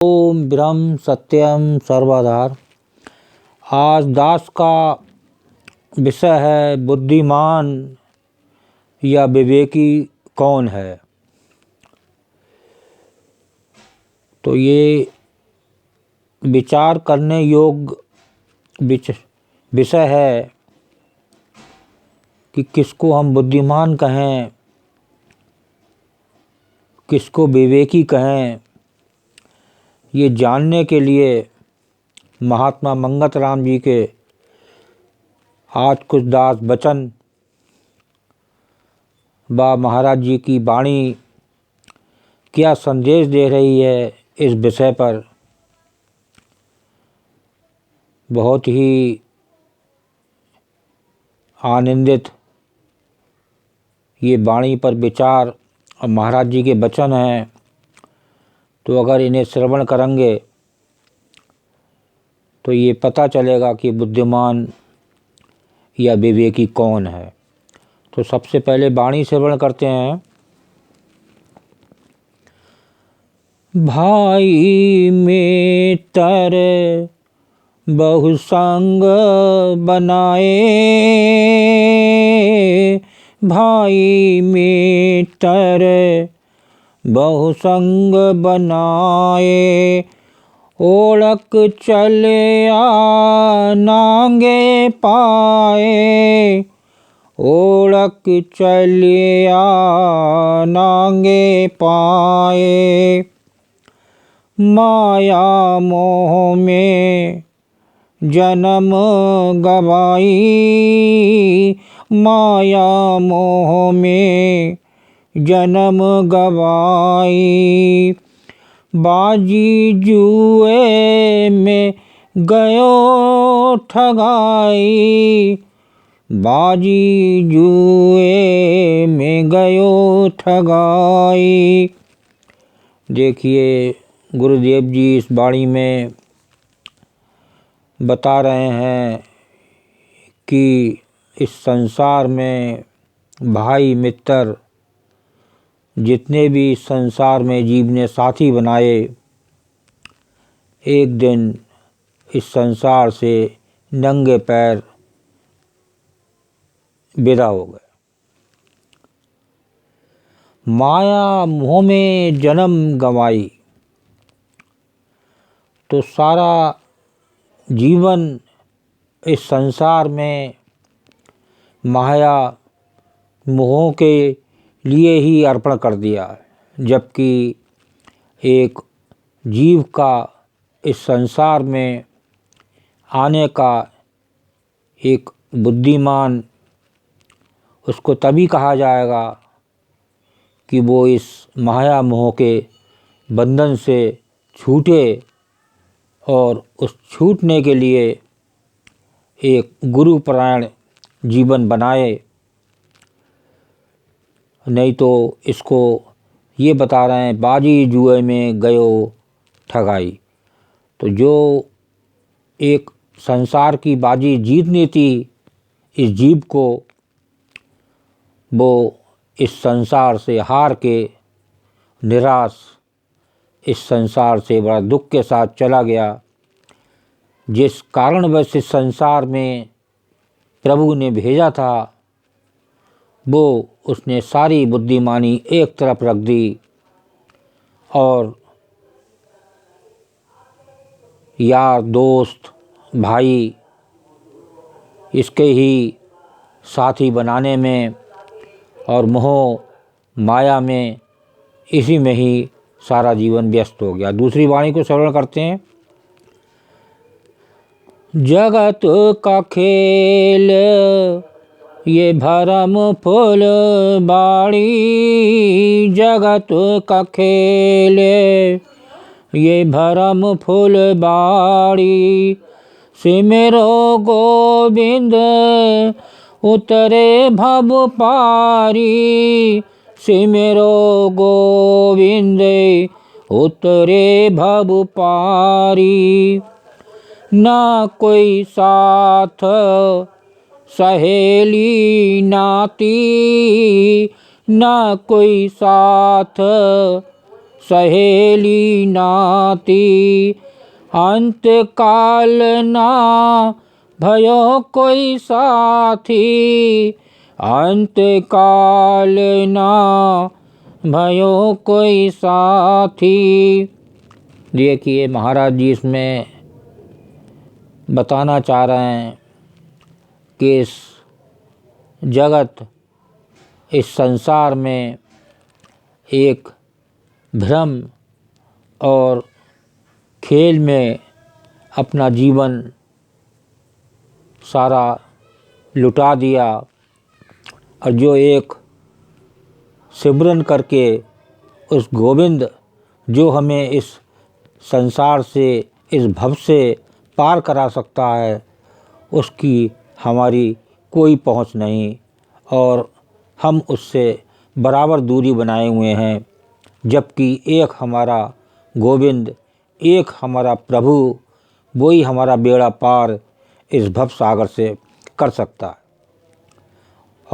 ओम ब्रह्म सत्यम सर्वधार। आज दास का विषय है बुद्धिमान या विवेकी कौन है। तो ये विचार करने योग्य विषय है कि किसको हम बुद्धिमान कहें, किसको विवेकी कहें। ये जानने के लिए महात्मा मंगत राम जी के आज कुछ दास वचन व महाराज जी की वाणी क्या संदेश दे रही है, इस विषय पर बहुत ही आनंदित ये वाणी पर विचार और महाराज जी के वचन हैं। तो अगर इन्हें श्रवण करेंगे तो ये पता चलेगा कि बुद्धिमान या विवेकी कौन है। तो सबसे पहले वाणी श्रवण करते हैं। भाई मित्र बहु संग बनाए, भाई मित्र बहु संग बनाए, ओळख चलिया नांगे पाए, ओळख चलिया नांगे पाए, माया मोह में जन्म गवाई, माया मोह में जन्म गवाई, बाजी जुए में गयो ठगाई, बाजी जुए में गयो ठगाई। देखिए गुरुदेव जी इस वाणी में बता रहे हैं कि इस संसार में भाई मित्र जितने भी संसार में जीव ने साथी बनाए, एक दिन इस संसार से नंगे पैर विदा हो गए। माया मोह में जन्म गंवाई, तो सारा जीवन इस संसार में माया मोह के लिए ही अर्पण कर दिया। जबकि एक जीव का इस संसार में आने का एक बुद्धिमान उसको तभी कहा जाएगा कि वो इस माया मोह के बंधन से छूटे और उस छूटने के लिए एक गुरुपरायण जीवन बनाए। नहीं तो इसको ये बता रहे हैं बाजी जुए में गयो ठगाई। तो जो एक संसार की बाजी जीतनी थी इस जीव को, वो इस संसार से हार के निराश इस संसार से बड़ा दुख के साथ चला गया। जिस कारणवश इस संसार में प्रभु ने भेजा था, वो उसने सारी बुद्धिमानी एक तरफ रख दी और यार दोस्त भाई इसके ही साथी बनाने में और मोह माया में इसी में ही सारा जीवन व्यस्त हो गया। दूसरी वाणी को श्रवण करते हैं। जगत का खेल ये भरम फूल बाड़ी, जगत का खेल ये भरम फूल बाड़ी, सिमरो गोविंद उतरे भव पारी, सिमरो गोविंद उतरे भव पारी, ना कोई साथ सहेली नाती, ना कोई साथ सहेली नाती, अंत काल ना भयो कोई साथी, अंत काल ना भयो कोई साथी। देखिए महाराज जी इसमें बताना चाह रहे हैं कि इस जगत, इस संसार में एक भ्रम और खेल में अपना जीवन सारा लुटा दिया, और जो एक सिमरन करके उस गोविंद जो हमें इस संसार से, इस भव से पार करा सकता है, उसकी हमारी कोई पहुंच नहीं, और हम उससे बराबर दूरी बनाए हुए हैं। जबकि एक हमारा गोविंद, एक हमारा प्रभु, वही हमारा बेड़ा पार इस भव सागर से कर सकता है।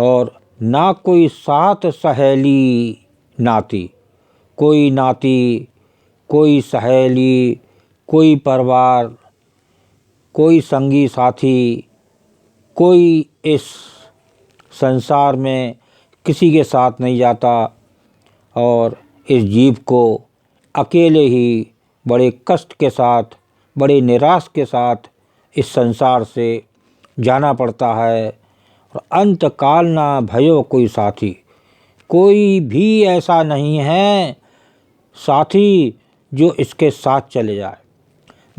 और ना कोई साथ सहेली नाती, कोई नाती, कोई सहेली, कोई परिवार, कोई संगी साथी, कोई इस संसार में किसी के साथ नहीं जाता, और इस जीव को अकेले ही बड़े कष्ट के साथ, बड़े निराश के साथ इस संसार से जाना पड़ता है। और अंत काल ना भयो कोई साथी, कोई भी ऐसा नहीं है साथी जो इसके साथ चले जाए।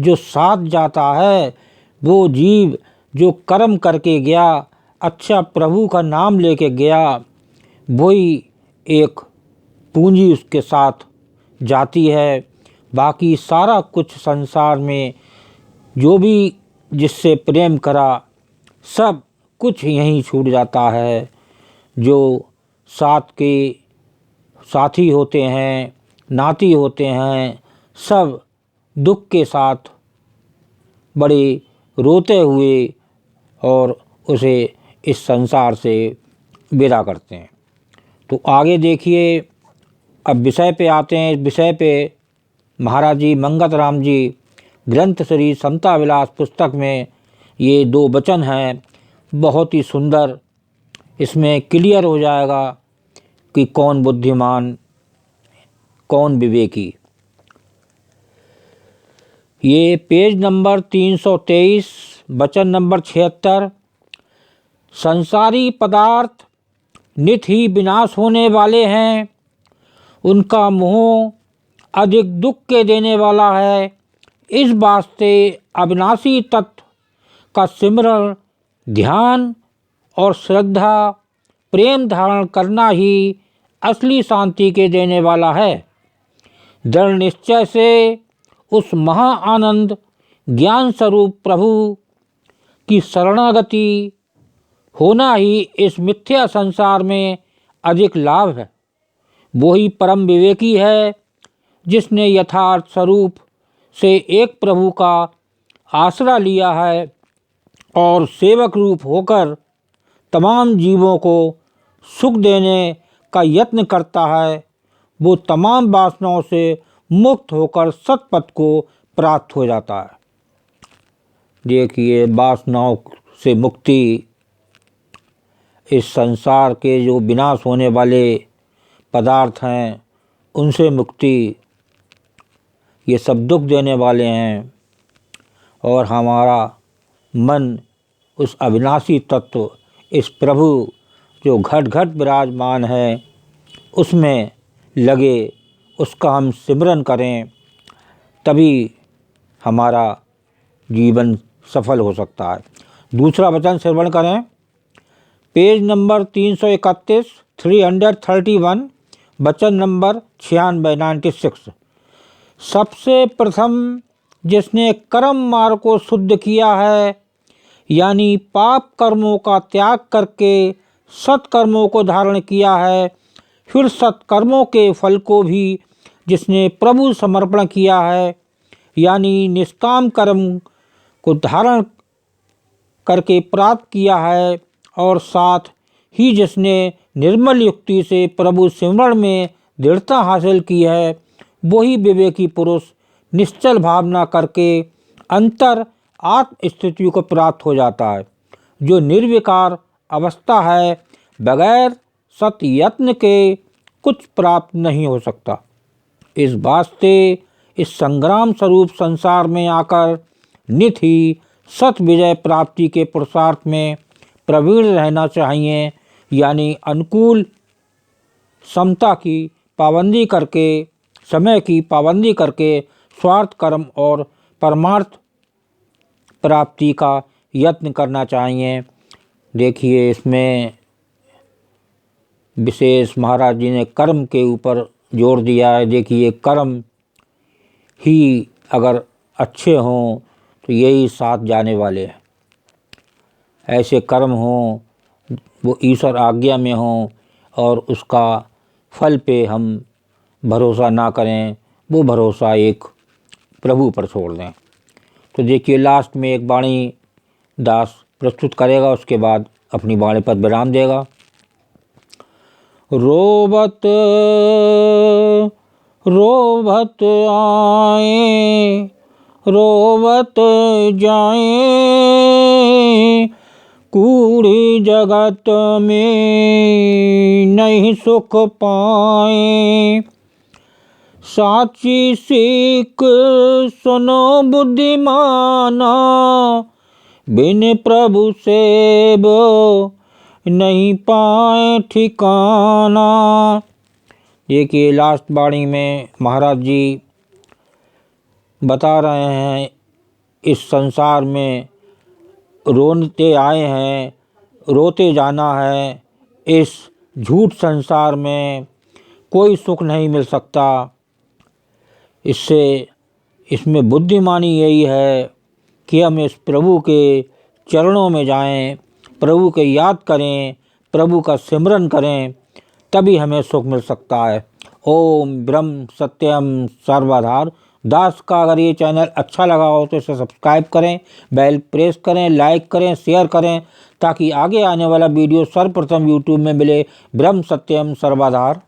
जो साथ जाता है वो जीव जो कर्म करके गया, अच्छा प्रभु का नाम लेके गया, वही एक पूंजी उसके साथ जाती है। बाकी सारा कुछ संसार में जो भी जिससे प्रेम करा, सब कुछ यहीं छूट जाता है। जो साथ के साथी होते हैं, नाती होते हैं, सब दुख के साथ बड़े रोते हुए और उसे इस संसार से विदा करते हैं। तो आगे देखिए, अब विषय पे आते हैं। इस विषय पे महाराज जी मंगत राम जी ग्रंथ श्री समता विलास पुस्तक में ये 2 वचन हैं, बहुत ही सुंदर। इसमें क्लियर हो जाएगा कि कौन बुद्धिमान, कौन विवेकी। ये पेज नंबर 323, वचन नंबर 76। संसारी पदार्थ नित ही विनाश होने वाले हैं, उनका मोह अधिक दुख के देने वाला है। इस वास्ते अविनाशी तत्व का सिमरण, ध्यान और श्रद्धा, प्रेम धारण करना ही असली शांति के देने वाला है। दृढ़ निश्चय से उस महा आनंद ज्ञान स्वरूप प्रभु की शरणागति होना ही इस मिथ्या संसार में अधिक लाभ है। वही परम विवेकी है जिसने यथार्थ स्वरूप से एक प्रभु का आसरा लिया है और सेवक रूप होकर तमाम जीवों को सुख देने का यत्न करता है। वो तमाम वासनाओं से मुक्त होकर सतपथ को प्राप्त हो जाता है। देखिए, वासनाओं से मुक्ति, इस संसार के जो विनाश होने वाले पदार्थ हैं उनसे मुक्ति, ये सब दुख देने वाले हैं। और हमारा मन उस अविनाशी तत्व, इस प्रभु जो घट घट विराजमान है, उसमें लगे, उसका हम सिमरन करें, तभी हमारा जीवन सफल हो सकता है। दूसरा वचन श्रवण करें, पेज नंबर 331, 331, वचन नंबर 96, 96। सबसे प्रथम जिसने कर्म मार्ग को शुद्ध किया है, यानी पाप कर्मों का त्याग करके सत्कर्मों को धारण किया है, फिर सत्कर्मों के फल को भी जिसने प्रभु समर्पण किया है, यानी निष्काम कर्म को धारण करके प्राप्त किया है, और साथ ही जिसने निर्मल युक्ति से प्रभु सिमरण में दृढ़ता हासिल की है, वही विवेकी पुरुष निश्चल भावना करके अंतर आत्म स्थिति को प्राप्त हो जाता है। जो निर्विकार अवस्था है, बगैर सत यत्न के कुछ प्राप्त नहीं हो सकता। इस वास्ते इस संग्राम स्वरूप संसार में आकर नित ही सत विजय प्राप्ति के पुरुषार्थ में प्रवीण रहना चाहिए, यानी अनुकूल समता की पाबंदी करके, समय की पाबंदी करके स्वार्थ कर्म और परमार्थ प्राप्ति का यत्न करना चाहिए। देखिए, इसमें विशेष महाराज जी ने कर्म के ऊपर जोर दिया है। देखिए, कर्म ही अगर अच्छे हों तो यही साथ जाने वाले हैं। ऐसे कर्म हों वो ईश्वर आज्ञा में हों और उसका फल पे हम भरोसा ना करें, वो भरोसा एक प्रभु पर छोड़ दें। तो देखिए, लास्ट में एक वाणी दास प्रस्तुत करेगा, उसके बाद अपनी वाणी पर विराम देगा। रोबत रोबत आए, रोबत जाए, कूड़ी जगत में नहीं सुख पाए। साची सीख सुनो बुद्धिमाना, बिन प्रभु सेव नहीं पाए ठिकाना। देखिए, लास्ट वाणी में महाराज जी बता रहे हैं, इस संसार में रोते आए हैं, रोते जाना है। इस झूठ संसार में कोई सुख नहीं मिल सकता। इसमें बुद्धिमानी यही है कि हम इस प्रभु के चरणों में जाएं, प्रभु के याद करें, प्रभु का सिमरन करें, तभी हमें सुख मिल सकता है। ओम ब्रह्म सत्यम सर्वधार दास का अगर ये चैनल अच्छा लगा हो तो इसे सब्सक्राइब करें, बेल प्रेस करें, लाइक करें, शेयर करें, ताकि आगे आने वाला वीडियो सर्वप्रथम यूट्यूब में मिले। ब्रह्म सत्यम सर्वधार।